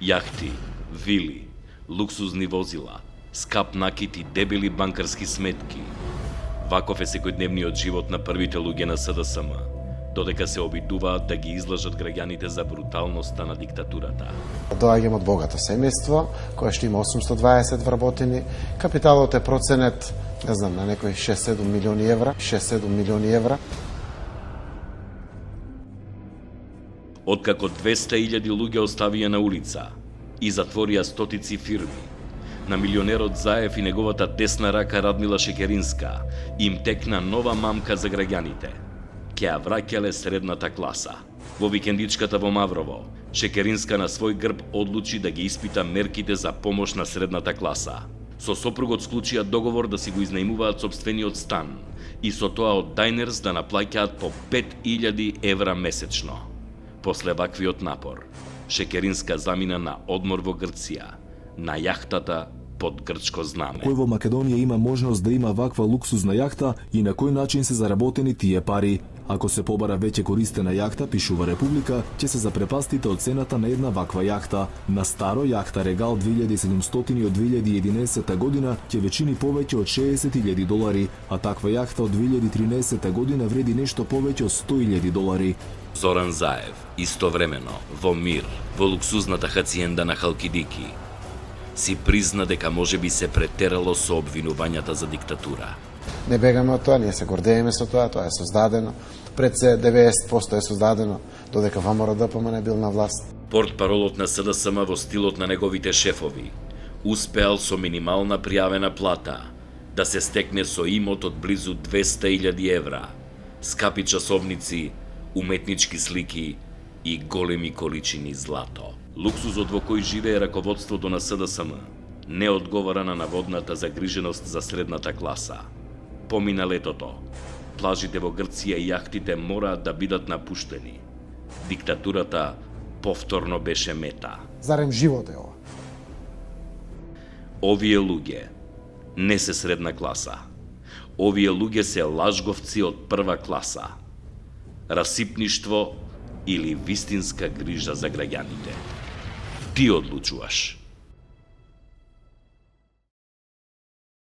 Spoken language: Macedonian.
Јахти, вили, луксузни возила, скап накит и дебели банкарски сметки. Ваков е секојдневниот живот на првите луѓе на СДСМ, додека се обидуваат да ги излажат граѓаните за бруталноста на диктатурата. Доаѓам од богато семејство, кое што има 820 вработени. Капиталот е проценет, не знам, на некои 6-7 милиони евра. 6-7 милиони евра. Откако 200.000 луѓе оставија на улица и затворија стотици фирми, на милионерот Заев и неговата десна рака Радмила Шекеринска им текна нова мамка за граѓаните. Ке ја враќале средната класа. Во викендичката во Маврово, Шекеринска на свој грб одлучи да ги испита мерките за помош на средната класа. Со сопругот склучија договор да си го изнајмуваат сопствениот стан и со тоа од Дајнерс да наплаќаат по 5.000 евра месечно. После ваквиот напор, Шекеринска замина на одмор во Грција, на јахтата под грчко знаме. Кој во Македонија има можност да има ваква луксузна јахта и на кој начин се заработени тие пари? Ако се побара веќе користена јахта, пишува Република, ќе се запрепастите од цената на една ваква јахта. На старо јахта Регал 2700 од 2011 година ќе вечини повеќе од 60.000 долари, а таква јахта од 2013 година вреди нешто повеќе од 100.000 долари. Зоран Заев, истовремено, во мир, во луксузната хациенда на Халкидики, си призна дека можеби се претерало со обвинувањата за диктатура. Не бегаме од тоа, ние се гордееме со тоа, тоа е создадено. Пред се 90% е создадено, додека ВМРО ДПМН бил на власт. Портпаролот на СДСМ во стилот на неговите шефови успеал со минимална пријавена плата да се стекне со имот од близу 200.000 евра, скапи часовници, уметнички слики и големи количини злато. Луксузот во кој живее раководството на СДСМ не одговара на наводната загриженост за средната класа. Помина летото, плажите во Грција и јахтите мораат да бидат напуштени. Диктатурата повторно беше мета. Зарем живот е ова? Овие луѓе не се средна класа. Овие луѓе се лажговци од прва класа. Расипништво или вистинска грижа за граѓаните. Ти одлучуваш.